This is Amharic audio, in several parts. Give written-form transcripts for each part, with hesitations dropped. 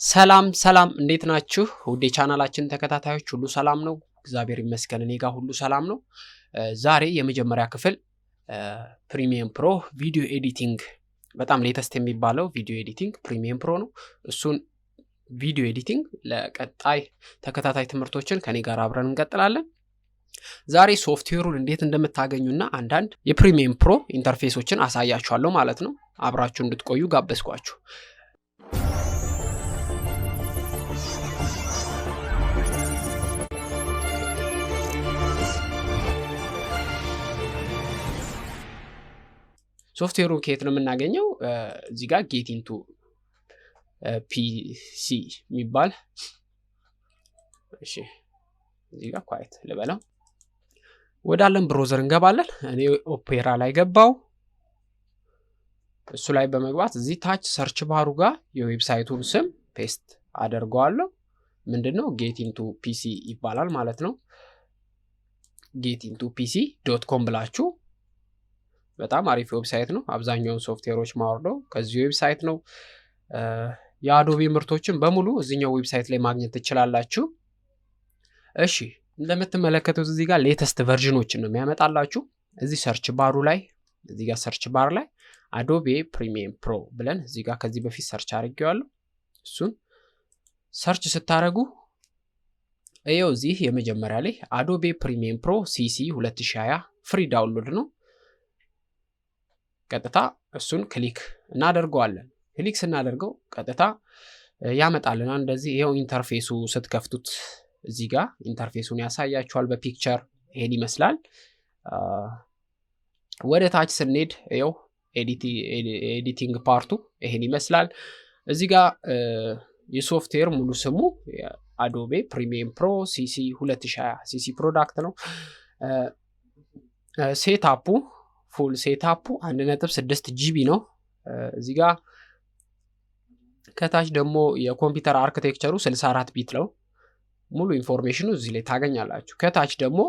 ሰላም እንዴት ናችሁ? ውዴ ቻናላችን ተከታታዮች ሁሉ ሰላም ነው? እግዚአብሔር ይመስገን እኔ ጋር ሁሉ ሰላም ነው። ዛሬ የመጀመሪያ ክፍል ፕሪሚየር ፕሮ ቪዲዮ ኤዲቲንግ በጣም ሌተስት የሚባለው ቪዲዮ ኤዲቲንግ ፕሪሚየር ፕሮ ነው። እሱን ቪዲዮ ኤዲቲንግ ለቀጣይ ተከታታይ ትምህርቶችን ከኔ ጋር አብረን እንቀጥላለን። ዛሬ ሶፍትዌሩን እንዴት እንደምታገኙና አንዳንድ የፕሪሚየር ፕሮ ኢንተርፌሶችን አሳያችኋለሁ ማለት ነው። አብራችሁ እንድትቆዩ ጋበዝኳችሁ። ሶፍትዌሩን ከየት ነው የምናገኘው? እዚህ ጋር ጌት ኢንቱ ፒሲ የሚባል እሺ፣ እዚህ ጋር ኳይት ልበለው ወዳለን ብሮዘር እንገባለን። እኔ ኦፔራ ላይ ገባው። እሱ ላይ በመግባት እዚህ ታች ሰርች ባሩ ጋር የዌብሳይቱን ስም ፔስት አደርገዋለሁ። ምንድነው ጌት ኢንቱ ፒሲ ይባላል ማለት ነው። getintoPC.com ብላችሁ በጣም አሪፍ ዌብሳይት ነው። አብዛኛውን ሶፍትዌሮች ማውረደው ከዚህ ዌብሳይት ነው። የአዶቤ ምርቶችን በሙሉ እዚህኛው ዌብሳይት ላይ ማግኘት ትችላላችሁ። እሺ፣ እንደምትመለከቱት እዚህ ጋር ሌተስት ቨርዥኖችን ነው የሚያመጣላችሁ። እዚህ ሰርች ባሩ ላይ እዚህ ጋር ሰርች ባር ላይ አዶቤ ፕሪሚየር ፕሮ ብለን እዚህ ጋር ከዚህ በፊት ሰርች አድርጌዋለሁ። እሱን ሰርች ስታረጉ እየው እዚህ የመጀመሪያ ላይ አዶቤ ፕሪሚየር ፕሮ ሲሲ 2020 ፍሪ ዳውንሎድ ነው። ቀጥታ እሱን ክሊክ እናደርገዋለን። ክሊክ ስናደርገው ቀጥታ ያመጣልናል። እንደዚህ ይሄው ኢንተርፌሱ ስትከፍቱት እዚህ ጋር ኢንተርፌሱን ያሳያችኋል በፒክቸር ይሄን ይመስላል። ወደ ታች ስንሄድ ይሄው ኤዲቲንግ ፓርቱ ይሄን ይመስላል። እዚህ ጋር የሶፍትዌር ሙሉ ስሙ አዶቤ ፕሪሚየር ፕሮ ሲሲ 2020 ሲሲ ፕሮዳክት ነው። ሴትአፑ ፉል ሴትአፑ 1.6 ጂቢ ነው። እዚህ ጋር ከታች ደግሞ የኮምፒውተር አርኪቴክቸሩ 64 ቢት ነው። ሙሉ ኢንፎርሜሽኑ እዚህ ላይ ታገኛላችሁ። ከታች ደግሞ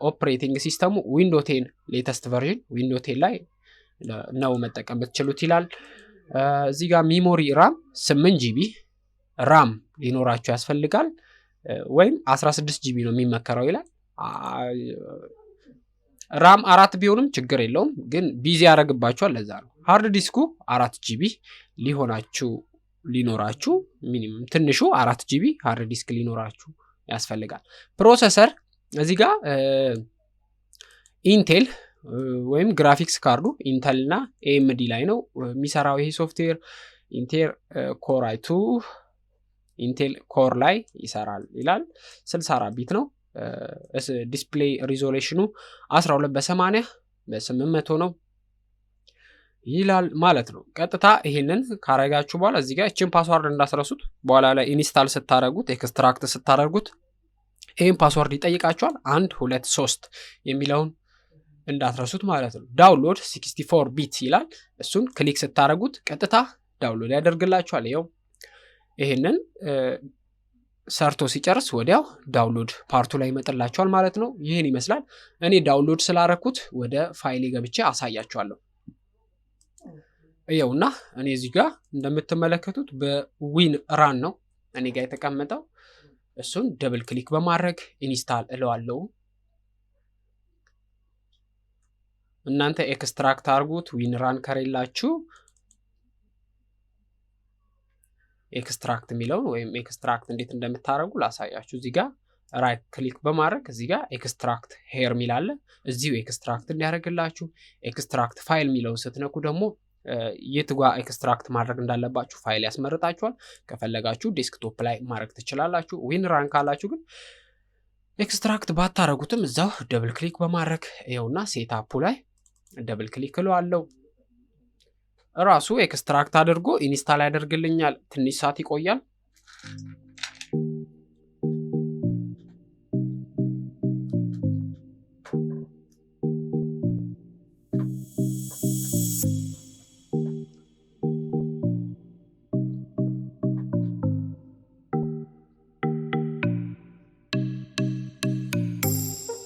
ኦፕሬቲንግ ሲስተሙ ዊንዶ 10 ሌተስት ቨርዥን ዊንዶ 10 ላይ ነው መጠቀም የምትችሉት ይላል። እዚህ ጋር ሚሞሪ ራም 8 ጂቢ ራም ሊኖራችሁ ያስፈልጋል፣ ወይም 16 ጂቢ ነው የሚመከረው ይላል። ራም 4 ቢሆንም ችግር የለውም፣ ግን ቢዚ ያደርግባችኋል። ለዛ ነው ሃርድ ዲስኩ 4 ጂቢ ሊኖራችሁ ሚኒመም ትንሹ 4 ጂቢ ሃርድ ዲስክ ሊኖራችሁ ያስፈልጋል። ፕሮሰሰር እዚህ ጋር ኢንቴል ወይም ግራፊክስ ካርዱ ኢንተል እና ኤኤምዲ ላይ ነው የሚሰራው ይሄ ሶፍትዌር። ኢንቴል ኮር i2 ኢንቴል ኮር ላይ ይሰራል ይላል። 64 ቢት ነው። ዲስፕሌይ ሪዞሉሽኑ 12 በ80 በ800 ነው ይላል ማለት ነው። ቀጥታ ይሄንን ካረጋችሁ በኋላ እዚህ ጋር እቺን ፓስወርድ እንዳስረሱት። በኋላ ላይ ኢንስታል ስታረጉት ኤክስትራክት ስታደርጉት ይሄን ፓስወርድ ይጠይቃችኋል። 1 2 3 የሚለውን እንዳትረሱት ማለት ነው። ዳውንሎድ 64 ቢት ይላል። እሱን ክሊክ ስታረጉት ቀጥታ ዳውንሎድ ያደርግላችኋል። ይሄው ይሄንን ሰርቶ ሲጨርስ ወዲያው ዳውንሎድ ፓርቱ ላይ ይመጣላችኋል ማለት ነው። ይሄን ይመስላል። እኔ ዳውንሎድ ስላረኩት ወደ ፋይሌ ገብቼ አሳያችኋለሁ። ይኸውና እኔ እዚህ ጋር እንደምትመለከቱት በዊን ራን ነው እኔ ጋር የተቀመጠው። እሱን ደብል ክሊክ በማድረግ ኢንስታል እለዋለሁ። እናንተ ኤክስትራክት አድርጉት። ዊን ራን ከሌላችሁ ኤክስትራክት የሚለውን ወይም ኤክስትራክት እንዴት እንደምታደርጉ ላሳያችሁ። እዚህ ጋር ራይት ክሊክ በማድረግ እዚህ ጋር ኤክስትራክት ሄር የሚል አለ። እዚሁ ኤክስትራክት እንዲያደርግላችሁ ኤክስትራክት ፋይል የሚለውን ስትነኩ ደግሞ የት ጋር ኤክስትራክት ማድረግ እንዳለባችሁ ፋይል ያስመርጣችኋል። ከፈለጋችሁ ዴስክቶፕ ላይ ማድረግ ትችላላችሁ። ዊን ራን ካላችሁ ግን ኤክስትራክት ባታረጉትም እዛው ደብል ክሊክ በማድረግ ይኸውና ሴትአፑ ላይ ደብል ክሊክ እለዋለሁ። ራሱ ኤክስትራክት አድርጎ ኢንስታል ያደርግልኛል። ትንሽ ሰዓት ይቆያል።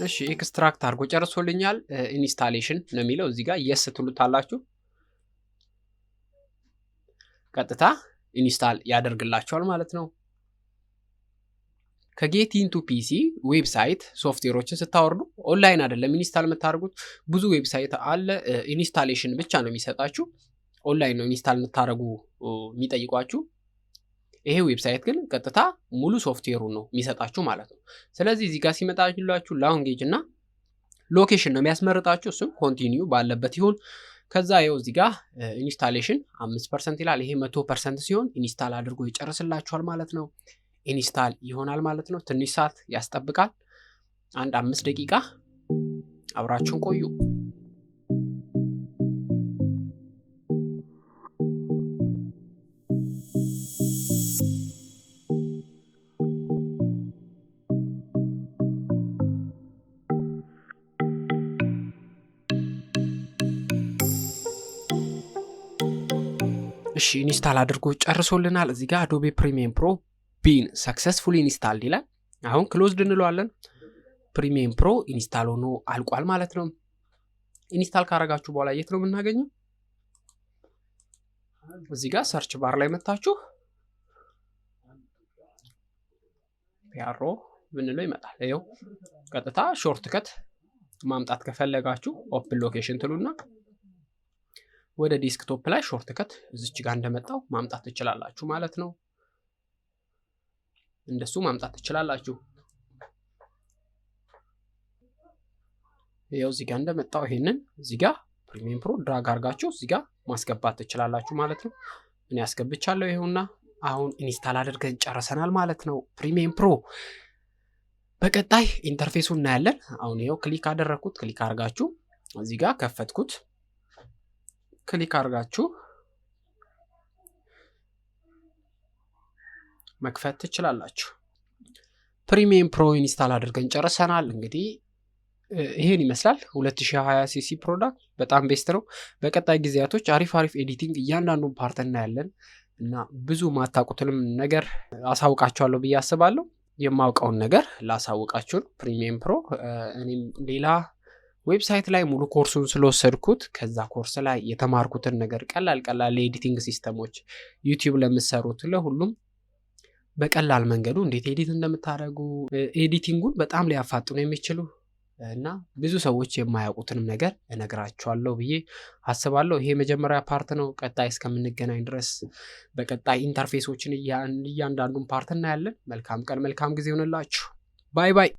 እሺ ኤክስትራክት አድርጎ ጨርሶልኛል። ኢንስታሌሽን ነው የሚለው እዚህ ጋር የስ ትሉታላችሁ። ቀጥታ ኢንስታል ያደርግላችኋል ማለት ነው። ከጌት ኢንቱ ፒሲ ዌብሳይት ሶፍትዌሮችን ስታወርዱ ኦንላይን አይደለም ኢንስታል የምታደርጉት። ብዙ ዌብሳይት አለ ኢንስታሌሽን ብቻ ነው የሚሰጣችሁ። ኦንላይን ነው ኢንስታል የምታደርጉ የሚጠይቋችሁ። ይሄ ዌብሳይት ግን ቀጥታ ሙሉ ሶፍትዌሩ ነው የሚሰጣችሁ ማለት ነው። ስለዚህ እዚህ ጋር ሲመጣላችሁ ላንጉዌጅ እና ሎኬሽን ነው የሚያስመርጣችሁ። እሱም ኮንቲኒዩ ባለበት ይሁን። ከዛ ይኸው እዚህ ጋር ኢንስታሌሽን 5% ይላል። ይሄ 100% ሲሆን ኢንስታል አድርጎ ይጨርስላችኋል ማለት ነው። ኢንስታል ይሆናል ማለት ነው። ትንሽ ሰዓት ያስጠብቃል። አንድ 5 ደቂቃ አብራችሁን ቆዩ። እሺ ኢንስታል አድርጎ ጨርሶልናል። እዚህ ጋር አዶቤ ፕሪሚየር ፕሮ ቢን ሰክሰስፉሊ ኢንስታልድ ይላል። አሁን ክሎዝድ እንለዋለን። ፕሪሚየር ፕሮ ኢንስታል ሆኖ አልቋል ማለት ነው። ኢንስታል ካረጋችሁ በኋላ የት ነው የምናገኘው? እዚህ ጋር ሰርች ባር ላይ መታችሁ ፒያሮ ብንለው ይመጣል። ይኸው ቀጥታ ሾርት ከት ማምጣት ከፈለጋችሁ ኦፕን ሎኬሽን ትሉና ወደ ዲስክቶፕ ላይ ሾርት ከት እዚች ጋር እንደመጣው ማምጣት ትችላላችሁ ማለት ነው። እንደሱ ማምጣት ትችላላችሁ። ይሄው እዚህ ጋር እንደመጣው ይሄንን እዚህ ጋር ፕሪሚየር ፕሮ ድራግ አድርጋችሁ እዚህ ጋር ማስገባት ትችላላችሁ ማለት ነው። እኔ አስገብቻለሁ። ይሄውና አሁን ኢንስታል አድርገን ጨርሰናል ማለት ነው ፕሪሚየር ፕሮ። በቀጣይ ኢንተርፌሱን እናያለን። አሁን ይሄው ክሊክ አደረኩት። ክሊክ አድርጋችሁ እዚህ ጋር ከፈትኩት። ክሊክ አድርጋችሁ መክፈት ትችላላችሁ። ፕሪሚየር ፕሮ ኢንስታል አድርገን ጨርሰናል። እንግዲህ ይሄን ይመስላል 2020 ሲሲ ፕሮዳክት በጣም ቤስት ነው። በቀጣይ ጊዜያቶች አሪፍ ኤዲቲንግ እያንዳንዱን ፓርት እናያለን እና ብዙ ማታውቁትንም ነገር አሳውቃችኋለሁ ብዬ አስባለሁ። የማውቀውን ነገር ላሳውቃችሁ ነው ፕሪሚየር ፕሮ። እኔም ሌላ ዌብሳይት ላይ ሙሉ ኮርሱን ስለወሰድኩት ከዛ ኮርስ ላይ የተማርኩትን ነገር ቀላል ኤዲቲንግ ሲስተሞች ዩቲዩብ ለምትሰሩት ለሁሉም በቀላል መንገዱ እንዴት ኤዲት እንደምታደርጉ ኤዲቲንጉን በጣም ሊያፋጥኑ የሚችሉ እና ብዙ ሰዎች የማያውቁትንም ነገር እነግራችኋለሁ ብዬ አስባለሁ። ይሄ መጀመሪያ ፓርት ነው። ቀጣይ እስከምንገናኝ ድረስ በቀጣይ ኢንተርፌሶችን እያንዳንዱን ፓርት እናያለን። መልካም ቀን፣ መልካም ጊዜ ይሆንላችሁ። ባይ ባይ።